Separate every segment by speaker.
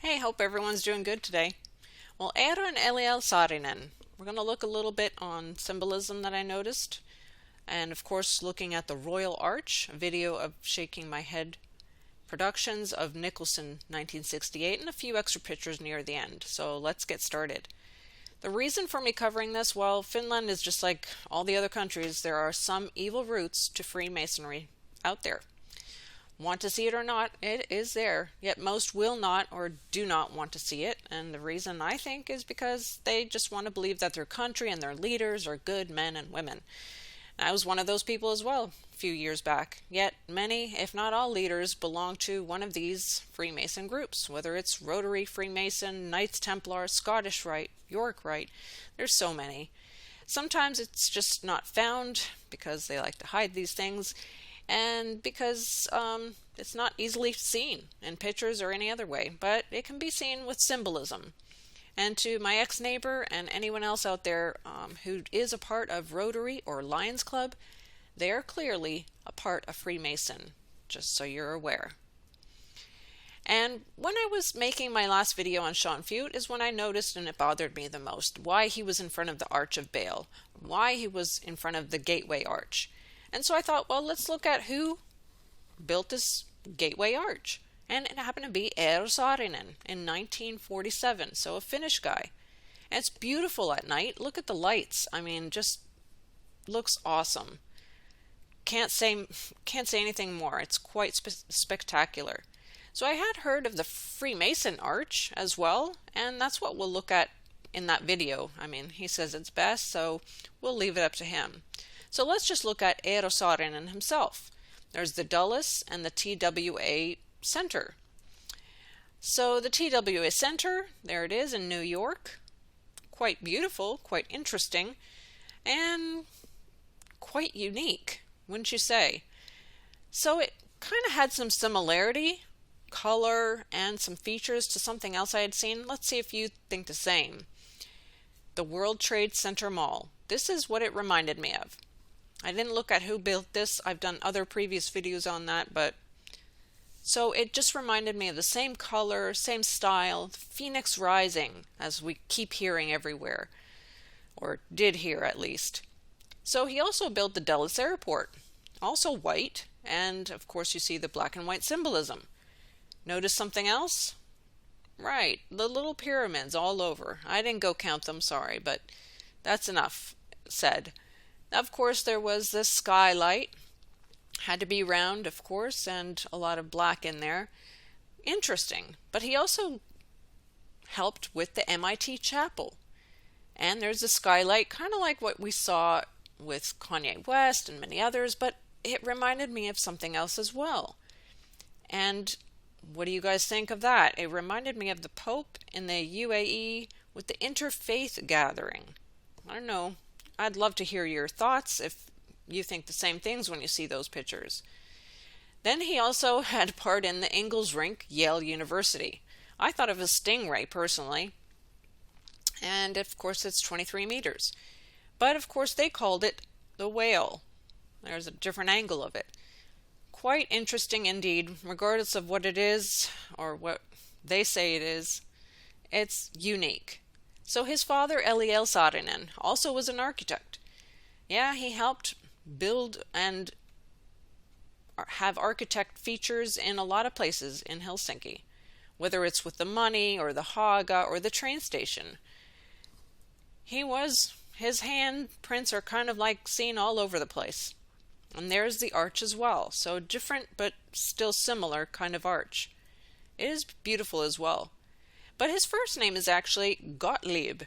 Speaker 1: Hey, hope everyone's doing good today. Well, Eero Eliel Saarinen. We're going to look a little bit on symbolism that I noticed, and of course looking at the Royal Arch, a video of Shaking My Head productions of Nicholson 1968, and a few extra pictures near the end. So let's get started. The reason for me covering this, well, Finland is just like all the other countries. There are some evil roots to Freemasonry out there. Want to see it or not, it is there, yet most will not or do not want to see it, and the reason I think is because they just want to believe that their country and their leaders are good men and women. I was one of those people as well a few years back, yet many, if not all leaders, belong to one of these Freemason groups, whether it's Rotary, Freemason, Knights Templar, Scottish Rite, York Rite. There's so many. Sometimes it's just not found because they like to hide these things, and because it's not easily seen in pictures or any other way, but it can be seen with symbolism. And to my ex-neighbor and anyone else out there who is a part of Rotary or Lions Club, they are clearly a part of Freemason, just so you're aware. And when I was making my last video on Sean Fute is when I noticed, and it bothered me the most, why he was in front of the Arch of Baal, why he was in front of the Gateway Arch. And so I thought, well, let's look at who built this Gateway Arch. And it happened to be Eero Saarinen in 1947, so a Finnish guy. And it's beautiful at night. Look at the lights. I mean, just looks awesome. Can't say anything more. It's quite spectacular. So I had heard of the Freemason Arch as well, and that's what we'll look at in that video. I mean, he says it's best, so we'll leave it up to him. So let's just look at Eero Saarinen himself. There's the Dulles and the TWA Center. So the TWA Center, there it is in New York. Quite beautiful, quite interesting, and quite unique, wouldn't you say? So it kind of had some similarity, color, and some features to something else I had seen. Let's see if you think the same. The World Trade Center Mall. This is what it reminded me of. I didn't look at who built this. I've done other previous videos on that, but so it just reminded me of the same color, same style, Phoenix Rising, as we keep hearing everywhere, or did hear at least. So he also built the Dulles Airport, also white, and of course you see the black and white symbolism. Notice something else? Right, the little pyramids all over. I didn't go count them, sorry, but that's enough said. Of course, there was this skylight. Had to be round, of course, and a lot of black in there. Interesting. But he also helped with the MIT chapel. And there's a skylight, kind of like what we saw with Kanye West and many others, but it reminded me of something else as well. And what do you guys think of that? It reminded me of the Pope in the UAE with the interfaith gathering. I don't know. I'd love to hear your thoughts if you think the same things when you see those pictures. Then he also had part in the Ingalls Rink, Yale University. I thought of a stingray personally. And of course it's 23 meters. But of course they called it the whale. There's a different angle of it. Quite interesting indeed, regardless of what it is or what they say it is. It's unique. So his father, Eliel Saarinen, also was an architect. Yeah, he helped build and have architect features in a lot of places in Helsinki, whether it's with the money or the Haga or the train station. His handprints are kind of like seen all over the place. And there's the arch as well, so different but still similar kind of arch. It is beautiful as well. But his first name is actually Gottlieb.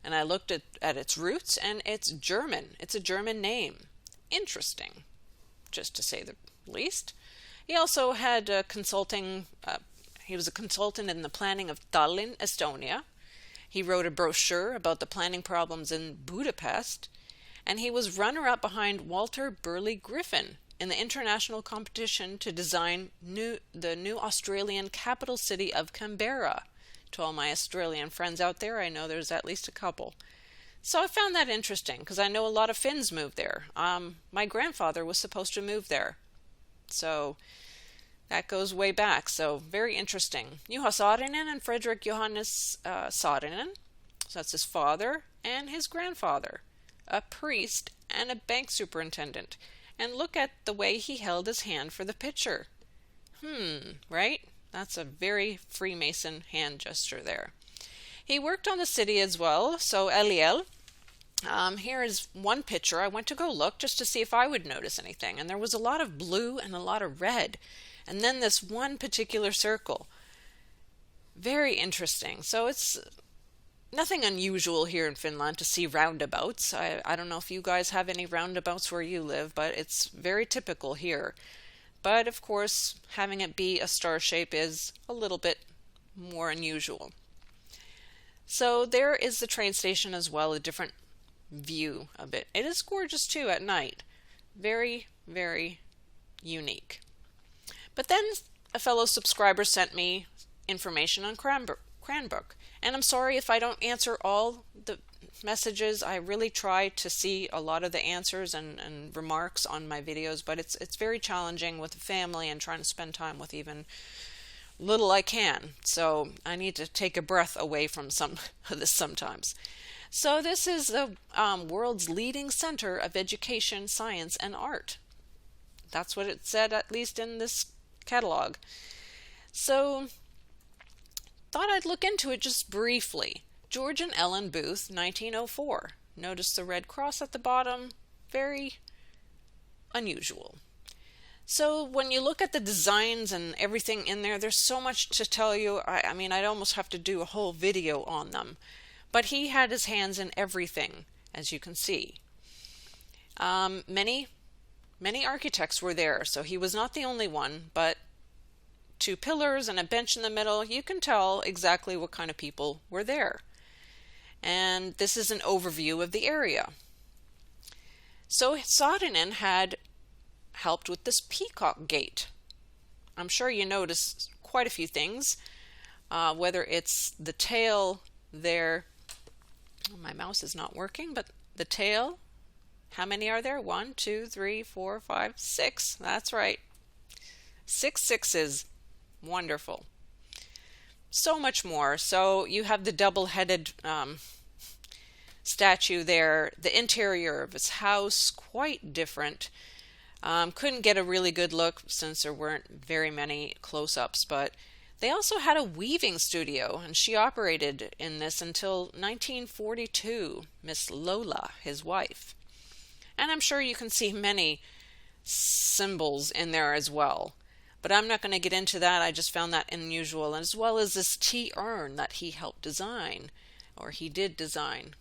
Speaker 1: And I looked at its roots, and it's German. It's a German name. Interesting, just to say the least. He also had he was a consultant in the planning of Tallinn, Estonia. He wrote a brochure about the planning problems in Budapest. And he was runner-up behind Walter Burley Griffin in the international competition to design the new Australian capital city of Canberra. To all my Australian friends out there, I know there's at least a couple. So I found that interesting because I know a lot of Finns moved there. My grandfather was supposed to move there. So That goes way back, so very interesting. Juha Saarinen and Frederick Johannes Saarinen, so that's his father and his grandfather, a priest and a bank superintendent. And look at the way he held his hand for the picture. Right? That's a very Freemason hand gesture there. He worked on the city as well, so Eliel. Here is one picture. I went to go look just to see if I would notice anything, and there was a lot of blue and a lot of red, and then this one particular circle. Very interesting. So it's nothing unusual here in Finland to see roundabouts. I don't know if you guys have any roundabouts where you live, but it's very typical here. But of course, having it be a star shape is a little bit more unusual. So there is the train station as well, a different view of it. It is gorgeous too at night. Very, very unique. But then a fellow subscriber sent me information on Cranbrook. And I'm sorry if I don't answer all the messages. I really try to see a lot of the answers and remarks on my videos, but it's very challenging with the family and trying to spend time with even little I can. So I need to take a breath away from some of this sometimes. So this is the world's leading center of education, science, and art. That's what it said, at least in this catalog. So thought I'd look into it just briefly. George and Ellen Booth, 1904. Notice the red cross at the bottom. Very unusual. So when you look at the designs and everything in there, there's so much to tell you. I mean, I'd almost have to do a whole video on them. But he had his hands in everything, as you can see. Many architects were there, so he was not the only one, but two pillars and a bench in the middle, you can tell exactly what kind of people were there. And this is an overview of the area. So Saarinen had helped with this peacock gate. I'm sure you notice quite a few things, whether it's the tail there. My mouse is not working, but the tail, how many are there? 1, 2, 3, 4, 5, 6. That's right. 6 sixes. Wonderful. So much more. So you have the double-headed statue there. The interior of his house, quite different. Couldn't get a really good look since there weren't very many close-ups, but they also had a weaving studio, and she operated in this until 1942, Miss Lola, his wife. And I'm sure you can see many symbols in there as well. But I'm not going to get into that. I just found that unusual, as well as this tea urn that he helped design, or he did design.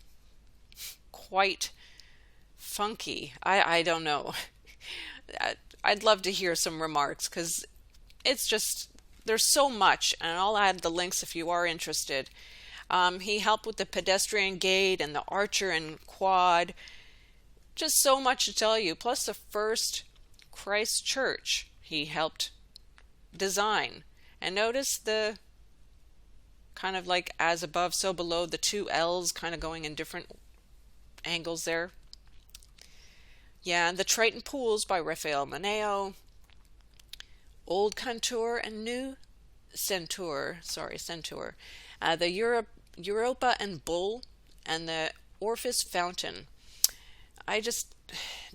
Speaker 1: Quite funky. I don't know. I'd love to hear some remarks, because it's just, there's so much, and I'll add the links if you are interested. He helped with the pedestrian gate and the archer and quad. Just so much to tell you. Plus the first Christ Church he helped design. And notice the kind of like as above so below, the two L's kind of going in different angles there. Yeah, and the Triton Pools by Raphael Moneo. Old Contour and New Centaur. The Europa and Bull and the Orpheus Fountain. I just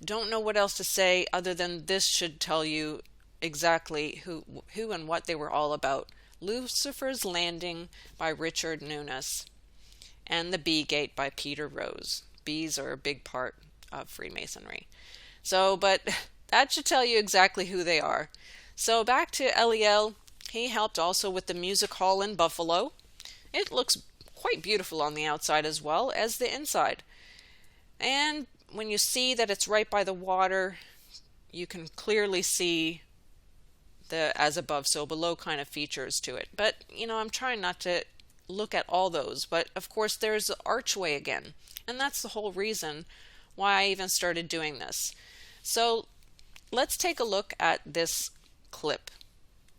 Speaker 1: don't know what else to say other than this should tell you exactly who and what they were all about. Lucifer's Landing by Richard Nunes and the Bee Gate by Peter Rose. Bees are a big part of Freemasonry. So, but that should tell you exactly who they are. So back to Eliel. He helped also with the music hall in Buffalo. It looks quite beautiful on the outside as well as the inside. And when you see that it's right by the water, you can clearly see the as above so below kind of features to it. But I'm trying not to look at all those, but of course there's the archway again, and that's the whole reason why I even started doing this. So let's take a look at this clip.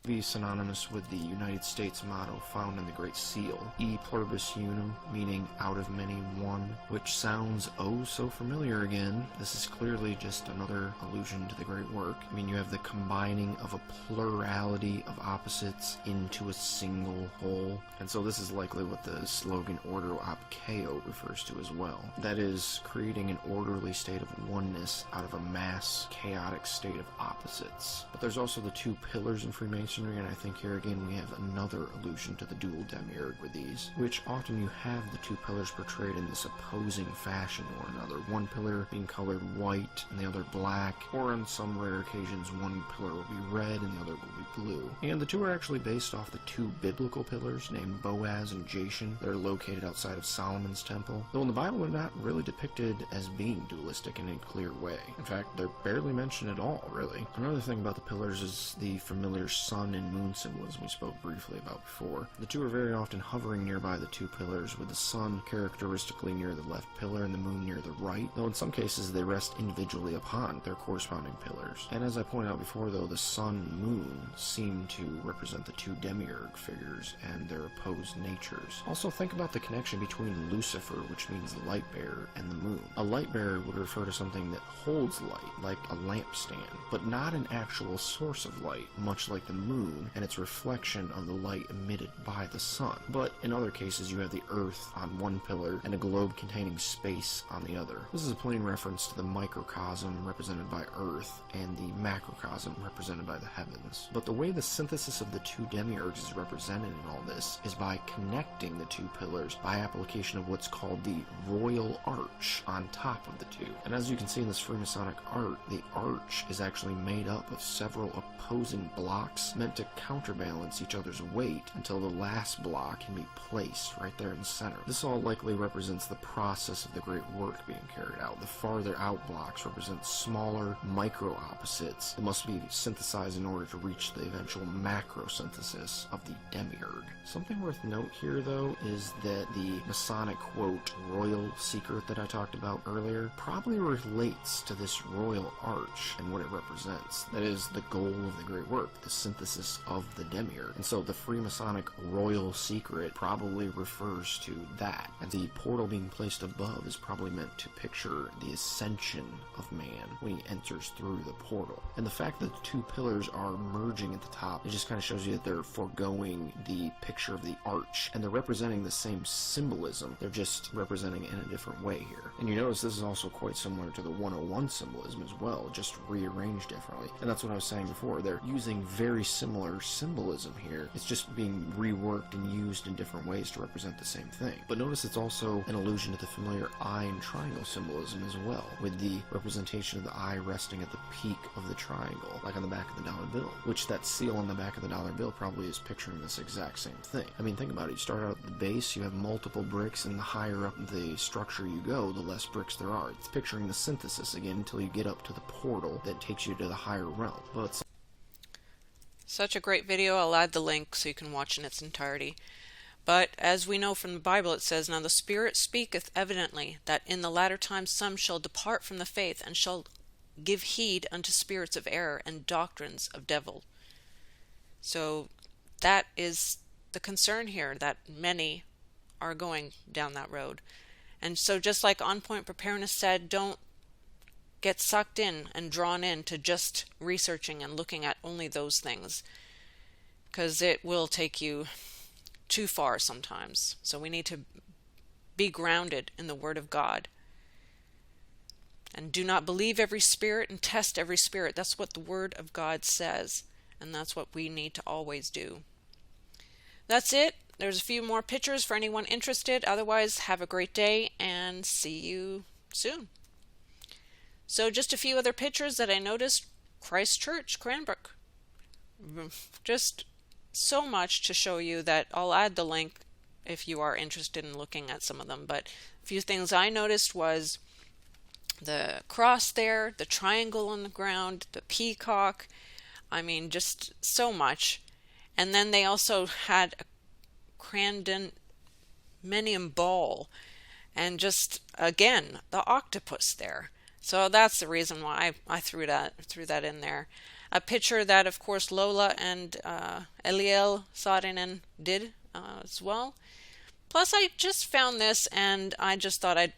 Speaker 2: be synonymous with the United States motto found in the Great Seal, E pluribus unum, meaning out of many one, which sounds oh so familiar again. This is clearly just another allusion to the great work. I mean, you have the combining of a plurality of opposites into a single whole, and so this is likely what the slogan Ordo ab chaos refers to as well. That is, creating an orderly state of oneness out of a mass, chaotic state of opposites. But there's also the two pillars in Freemasonry, and I think here again we have another allusion to the dual demiurge with these, which often you have the two pillars portrayed in this opposing fashion to one another, one pillar being colored white and the other black, or on some rare occasions one pillar will be red and the other will be blue. And the two are actually based off the two biblical pillars named Boaz and Jashan that are located outside of Solomon's temple, though in the Bible they're not really depicted as being dualistic in a clear way. In fact, they're barely mentioned at all, really. Another thing about the pillars is the familiar sun and moon symbolism we spoke briefly about before. The two are very often hovering nearby the two pillars, with the sun characteristically near the left pillar and the moon near the right, though in some cases they rest individually upon their corresponding pillars. And as I pointed out before, though, the sun and moon seem to represent the two demiurge figures and their opposed natures. Also, think about the connection between Lucifer, which means light bearer, and the moon. A light bearer would refer to something that holds light, like a lampstand, but not an actual source of light, much like the moon and its reflection of the light emitted by the sun. But in other cases, you have the earth on one pillar and a globe containing space on the other. This is a plain reference to the microcosm represented by earth and the macrocosm represented by the heavens. But the way the synthesis of the two demiurges is represented in all this is by connecting the two pillars by application of what's called the royal arch on top of the two. And as you can see in this Freemasonic art, the arch is actually made up of several opposing blocks meant to counterbalance each other's weight until the last block can be placed right there in the center. This all likely represents the process of the great work being carried out. The farther out blocks represent smaller micro-opposites that must be synthesized in order to reach the eventual macro-synthesis of the demiurge. Something worth note here, though, is that the Masonic, quote, royal secret that I talked about earlier probably relates to this royal arch and what it represents. That is, the goal of the great work, the synthesis of the demiurge. And so the Freemasonic royal secret probably refers to that. And the portal being placed above is probably meant to picture the ascension of man when he enters through the portal. And the fact that the two pillars are merging at the top, it just kind of shows you that they're foregoing the picture of the arch, and they're representing the same symbolism. They're just representing it in a different way here. And you notice this is also quite similar to the 101 symbolism as well, just rearranged differently. And that's what I was saying before. They're using very similar symbolism here. It's just being reworked and used in different ways to represent the same thing. But notice it's also an allusion to the familiar eye and triangle symbolism as well, with the representation of the eye resting at the peak of the triangle, like on the back of the dollar bill, which that seal on the back of the dollar bill probably is picturing this exact same thing. I mean, think about it. You start out at the base, you have multiple bricks, and the higher up the structure you go, the less bricks there are. It's picturing the synthesis again until you get up to the portal that takes you to the higher realm. But
Speaker 1: such a great video. I'll add the link so you can watch in its entirety. But as we know from the Bible, it says, "Now the Spirit speaketh evidently, that in the latter times some shall depart from the faith, and shall give heed unto spirits of error and doctrines of devil." So that is the concern here, that many are going down that road. And so just like On Point Preparedness said, don't get sucked in and drawn into just researching and looking at only those things, because it will take you too far sometimes. So we need to be grounded in the Word of God. And do not believe every spirit and test every spirit. That's what the Word of God says. And that's what we need to always do. That's it. There's a few more pictures for anyone interested. Otherwise, have a great day and see you soon. So just a few other pictures that I noticed. Christ Church, Cranbrook. Just so much to show you that I'll add the link if you are interested in looking at some of them. But a few things I noticed was the cross there, the triangle on the ground, the peacock. I mean, just so much. And then they also had a crandemonium ball, and just again the octopus there. So that's the reason why I threw that in there. a picture that, of course, Lola and Eliel Saarinen did as well. Plus, I just found this and I just thought I'd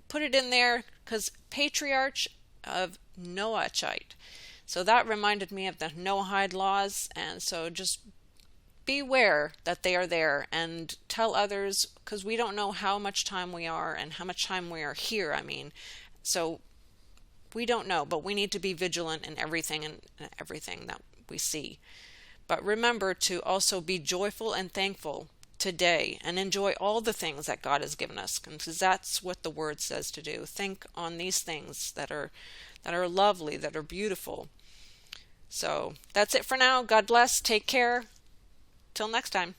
Speaker 1: put it in there because Patriarch of Noachite. So that reminded me of the Noahide laws, and so just beware that they are there and tell others, because we don't know how much time we are and how much time we are here. I mean, so we don't know, but we need to be vigilant in everything and everything that we see. But remember to also be joyful and thankful today and enjoy all the things that God has given us, because that's what the word says to do. Think on these things that are lovely, that are beautiful. So that's it for now. God bless. Take care. Till next time.